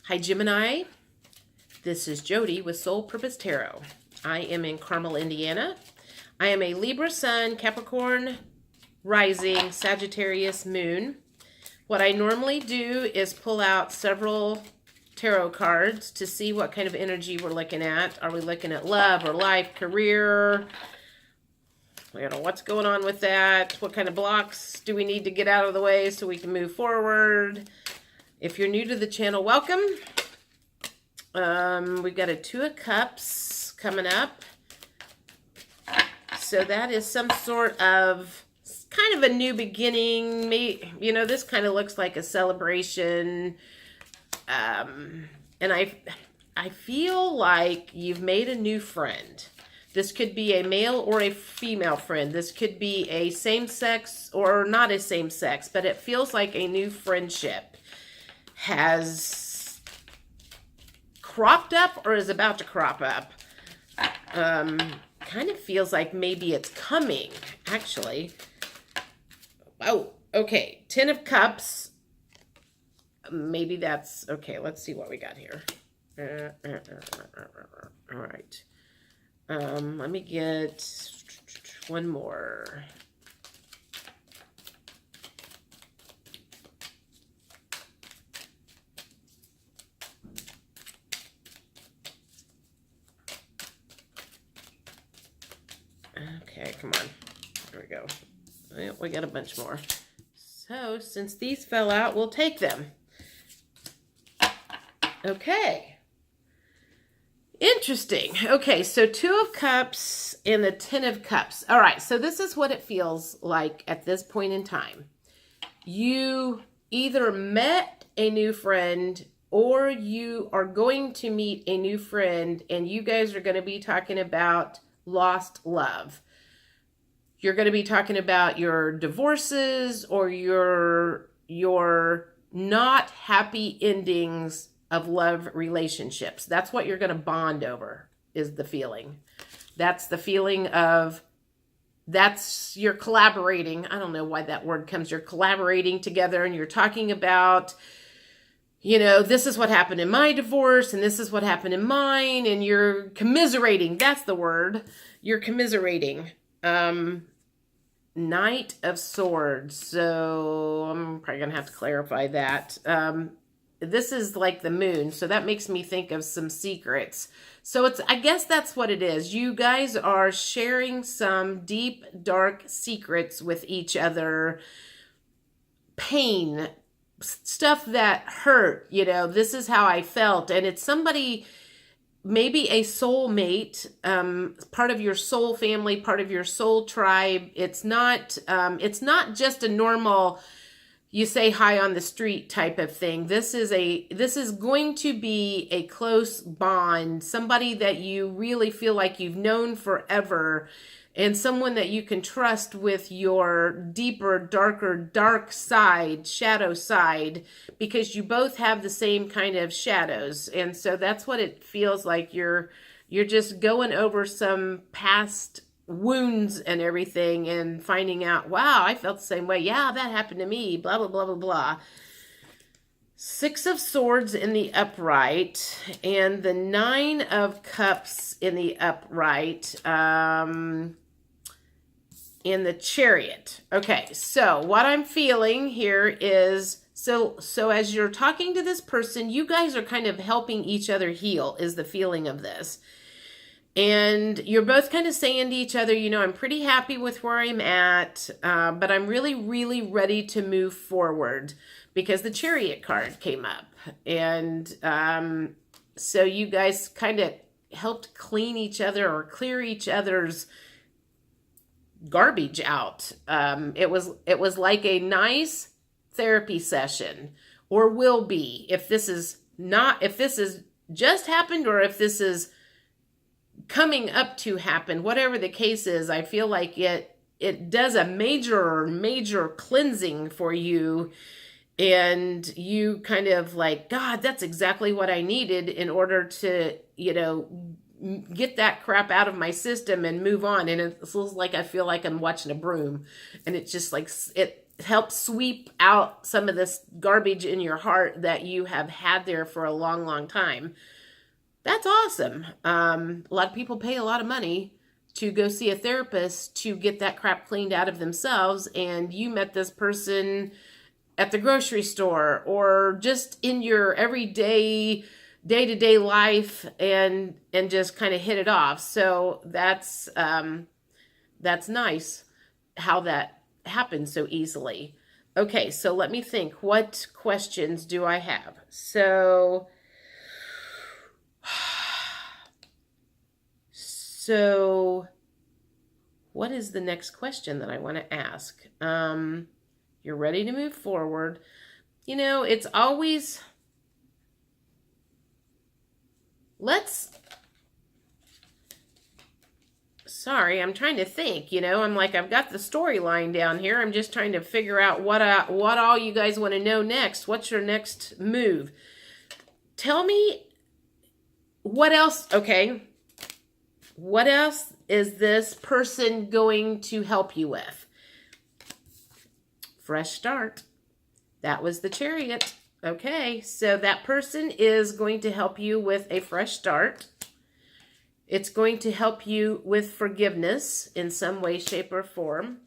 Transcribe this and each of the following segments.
Hi, Gemini. This is Jody with Soul Purpose Tarot. I am in Carmel, Indiana. I am a Libra Sun, Capricorn Rising, Sagittarius Moon. What I normally do is pull out several tarot cards to see what kind of energy we're looking at. Are we looking at love or life, career? You know, what's going on with that? What kind of blocks do we need to get out of the way so we can move forward? If you're new to the channel, welcome. We've got a Two of Cups coming up. So that is some sort of kind of a new beginning. You know, this kind of looks like a celebration. And I feel like you've made a new friend. This could be a male or a female friend. This could be a same-sex or not a same-sex, but it feels like a new friendship has cropped up or is about to crop up. Kind of feels like maybe it's coming, actually. Oh, okay. 10 of Cups. Maybe that's... Okay, let's see what we got here. All right. Let me get one more. Okay, come on. There we go. Well, we got a bunch more. So, since these fell out, we'll take them. Okay. Interesting. Okay, so 2 of Cups and the 10 of Cups. All right, so this is what it feels like at this point in time. You either met a new friend or you are going to meet a new friend, and you guys are going to be talking about lost love. You're going to be talking about your divorces or your not happy endings of love relationships. That's what you're going to bond over, is the feeling. That's the feeling of, you're collaborating. I don't know why that word comes. You're collaborating together and you're talking about, you know, this is what happened in my divorce and this is what happened in mine, and you're commiserating. That's the word. You're commiserating. Knight of Swords. So I'm probably going to have to clarify that. This is like the moon, so that makes me think of some secrets. So I guess that's what it is. You guys are sharing some deep, dark secrets with each other. Pain, stuff that hurt, you know, this is how I felt. And it's somebody, maybe a soulmate, part of your soul family, part of your soul tribe. It's not just a normal, you say hi on the street type of thing. This is going to be a close bond, somebody that you really feel like you've known forever, and someone that you can trust with your deeper, darker, dark side, shadow side, because you both have the same kind of shadows. And so that's what it feels like. You're just going over some past wounds and everything and finding out, wow, I felt the same way. Yeah, that happened to me, blah, blah, blah, blah, blah. 6 of Swords in the upright and the 9 of Cups in the upright, in the Chariot. Okay, so what I'm feeling here is, so as you're talking to this person, you guys are kind of helping each other heal, is the feeling of this. And you're both kind of saying to each other, you know, I'm pretty happy with where I'm at, but I'm really, really ready to move forward, because the Chariot card came up. And so you guys kind of helped clean each other or clear each other's garbage out. It was like a nice therapy session, or will be, if this is just happened or if this is coming up to happen, whatever the case is. I feel like it does a major cleansing for you, and you kind of like, God, that's exactly what I needed in order to, you know, get that crap out of my system and move on. And it feels like I feel like I'm watching a broom, and it's just like help sweep out some of this garbage in your heart that you have had there for a long, long time. That's awesome. A lot of people pay a lot of money to go see a therapist to get that crap cleaned out of themselves, and you met this person at the grocery store or just in your everyday day-to-day life and just kind of hit it off. So that's nice how that happens so easily. Okay, so let me think. What questions do I have? So what is the next question that I want to ask? You're ready to move forward. You know, it's always, sorry, I'm trying to think, you know, I'm like, I've got the storyline down here. I'm just trying to figure out what all you guys want to know next. What's your next move? Tell me what else, okay. What else is this person going to help you with? Fresh start. That was the Chariot. Okay, so that person is going to help you with a fresh start. It's going to help you with forgiveness in some way, shape, or form.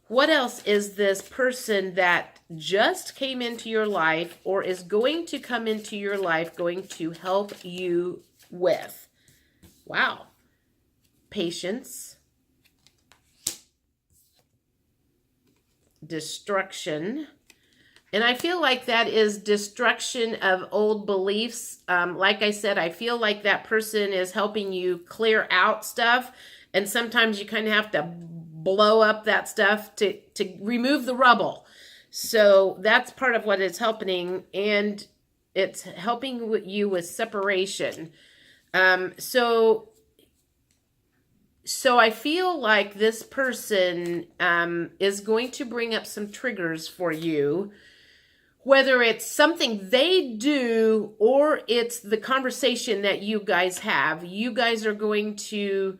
What else is this person that just came into your life or is going to come into your life going to help you with? Wow. Patience, destruction, and I feel like that is destruction of old beliefs. Like I said, I feel like that person is helping you clear out stuff, and sometimes you kind of have to blow up that stuff to remove the rubble. So that's part of what it's helping, and it's helping you with separation. So I feel like this person is going to bring up some triggers for you, whether it's something they do or it's the conversation that you guys have. You guys are going to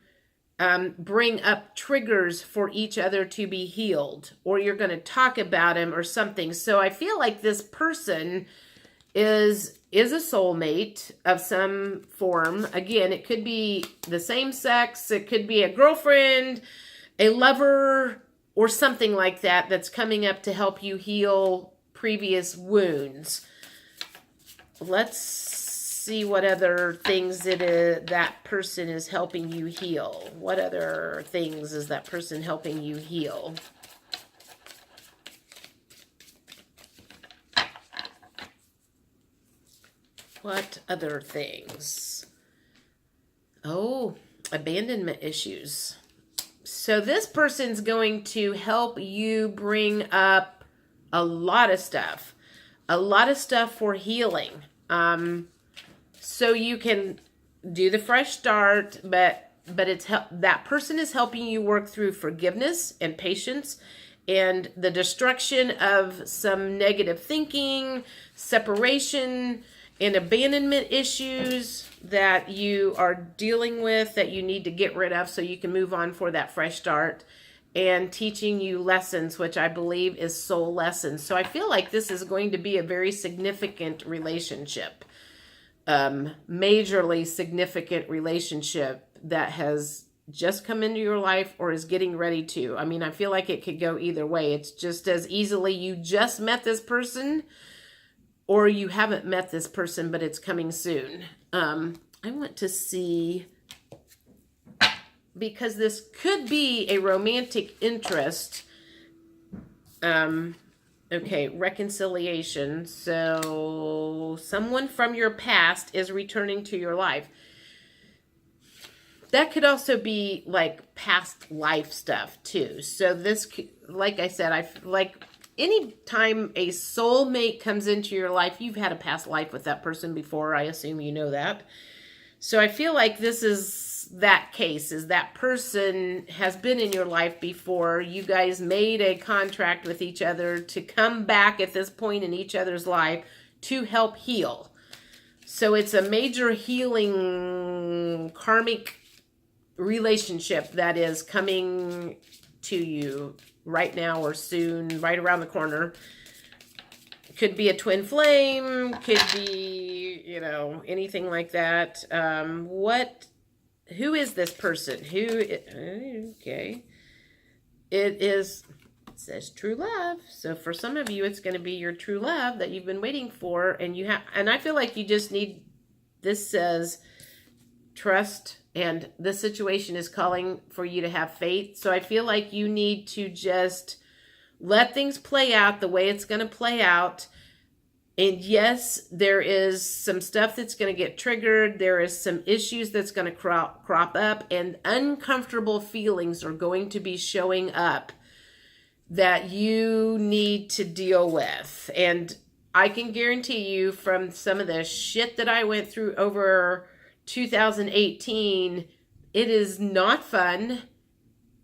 bring up triggers for each other to be healed, or you're going to talk about them or something. So I feel like this person is a soulmate of some form. Again, it could be the same sex, it could be a girlfriend, a lover, or something like that that's coming up to help you heal previous wounds. Let's see what other things that person is helping you heal. What other things is that person helping you heal? What other things? Oh, abandonment issues. So this person's going to help you bring up a lot of stuff for healing. So you can do the fresh start, but that person is helping you work through forgiveness and patience and the destruction of some negative thinking, separation, and abandonment issues that you are dealing with that you need to get rid of so you can move on for that fresh start, and teaching you lessons, which I believe is soul lessons. So I feel like this is going to be a very significant relationship, majorly significant relationship that has just come into your life or is getting ready to. I mean, I feel like it could go either way. It's just as easily you just met this person, or you haven't met this person, but it's coming soon. I want to see, because this could be a romantic interest. Okay, reconciliation. So someone from your past is returning to your life. That could also be like past life stuff too. So this, like I said, anytime a soulmate comes into your life, you've had a past life with that person before. I assume you know that. So I feel like this is that case, is that person has been in your life before. You guys made a contract with each other to come back at this point in each other's life to help heal. So it's a major healing karmic relationship that is coming to you right now or soon, right around the corner. Could be a twin flame, could be, you know, anything like that. Who is this person? Okay. It says true love. So for some of you, it's going to be your true love that you've been waiting for. And I feel like you just need, this says trust, and this situation is calling for you to have faith. So I feel like you need to just let things play out the way it's going to play out. And yes, there is some stuff that's going to get triggered. There is some issues that's going to crop up, and uncomfortable feelings are going to be showing up that you need to deal with. And I can guarantee you, from some of the shit that I went through over 2018, it is not fun,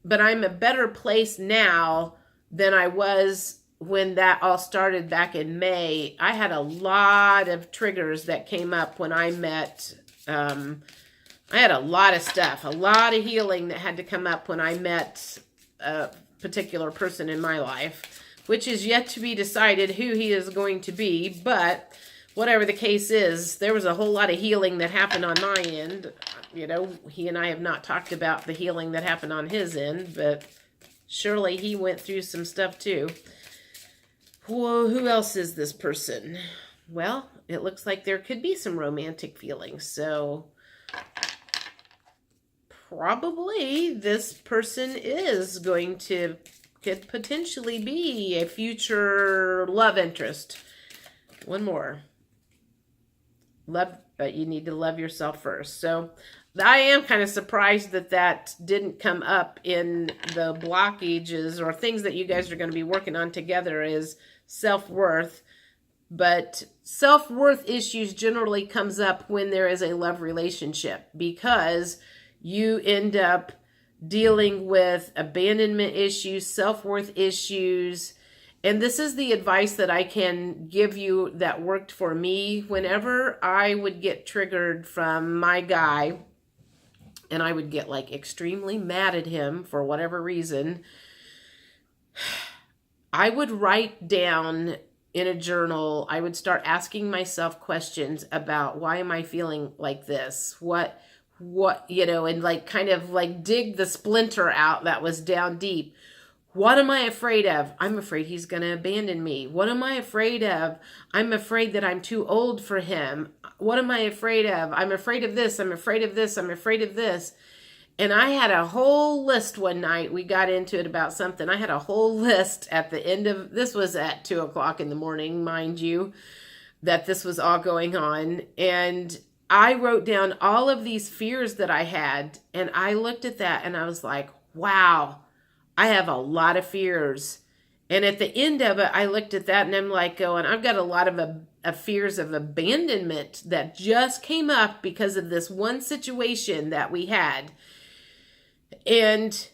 but I'm a better place now than I was when that all started back in May. I had a lot of triggers that came up when I met, I had a lot of stuff, a lot of healing that had to come up when I met a particular person in my life, which is yet to be decided who he is going to be. But whatever the case is, there was a whole lot of healing that happened on my end. You know, he and I have not talked about the healing that happened on his end, but surely he went through some stuff too. Whoa, who else is this person? Well, it looks like there could be some romantic feelings. So probably this person is going to, could potentially be a future love interest. One more. Love, but you need to love yourself first. So I am kind of surprised that that didn't come up in the blockages or things that you guys are going to be working on together, is self-worth. But self-worth issues generally comes up when there is a love relationship, because you end up dealing with abandonment issues, self-worth issues. And this is the advice that I can give you that worked for me. Whenever I would get triggered from my guy, and I would get like extremely mad at him for whatever reason, I would write down in a journal, I would start asking myself questions about, why am I feeling like this? What, you know, and like kind of like dig the splinter out that was down deep. What am I afraid of? I'm afraid he's going to abandon me. What am I afraid of? I'm afraid that I'm too old for him. What am I afraid of? I'm afraid of this. I'm afraid of this. I'm afraid of this. And I had a whole list one night. We got into it about something. I had a whole list at the end of, this was at 2 o'clock in the morning, mind you, that this was all going on. And I wrote down all of these fears that I had. And I looked at that and I was like, wow, I have a lot of fears. And at the end of it, I looked at that and I'm like going, I've got a lot of fears of abandonment that just came up because of this one situation that we had. And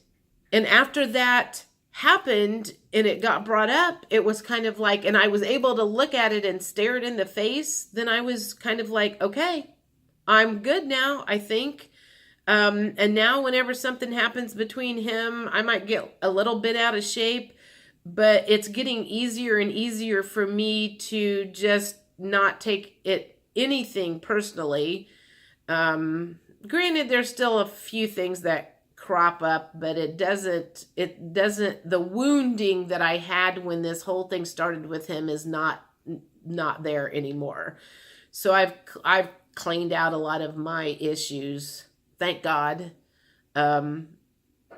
after that happened and it got brought up, it was kind of like, and I was able to look at it and stare it in the face. Then I was kind of like, okay, I'm good now, I think. And now whenever something happens between him, I might get a little bit out of shape, but it's getting easier and easier for me to just not take anything personally. Granted, there's still a few things that crop up, but it doesn't, the wounding that I had when this whole thing started with him is not there anymore. So I've cleaned out a lot of my issues. Thank God.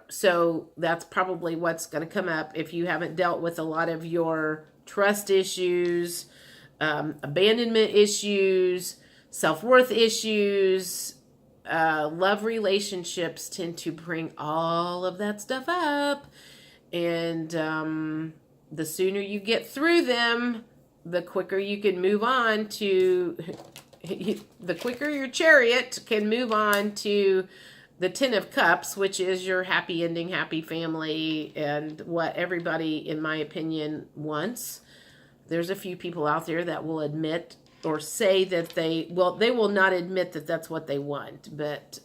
So that's probably what's going to come up if you haven't dealt with a lot of your trust issues, abandonment issues, self-worth issues. Love relationships tend to bring all of that stuff up. And the sooner you get through them, the quicker you can move on to... the quicker your chariot can move on to the 10 of Cups, which is your happy ending, happy family, and what everybody, in my opinion, wants. There's a few people out there that will admit or say that they will not admit that that's what they want, but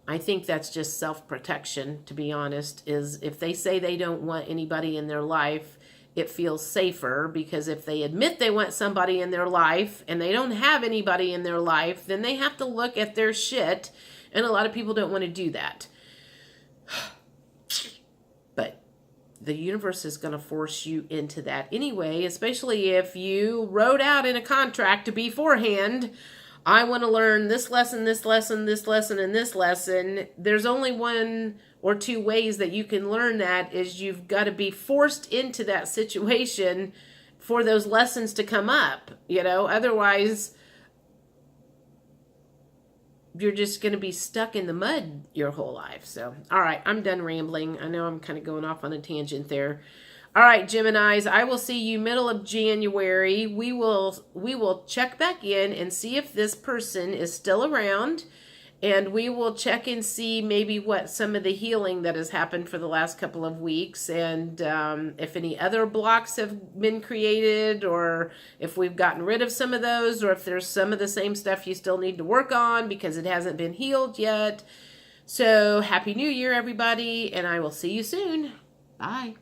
I think that's just self-protection, to be honest, is if they say they don't want anybody in their life, it feels safer, because if they admit they want somebody in their life and they don't have anybody in their life, then they have to look at their shit. And a lot of people don't want to do that. But the universe is going to force you into that anyway, especially if you wrote out in a contract beforehand, I want to learn this lesson, this lesson, this lesson, and this lesson. There's only one or two ways that you can learn that, is you've got to be forced into that situation for those lessons to come up, otherwise you're just going to be stuck in the mud your whole life. So, all right, I'm done rambling. I know I'm kind of going off on a tangent there. All right, Geminis, I will see you middle of January. We will check back in and see if this person is still around, and we will check and see maybe what some of the healing that has happened for the last couple of weeks, and if any other blocks have been created, or if we've gotten rid of some of those, or if there's some of the same stuff you still need to work on because it hasn't been healed yet. So, Happy New Year, everybody, and I will see you soon. Bye.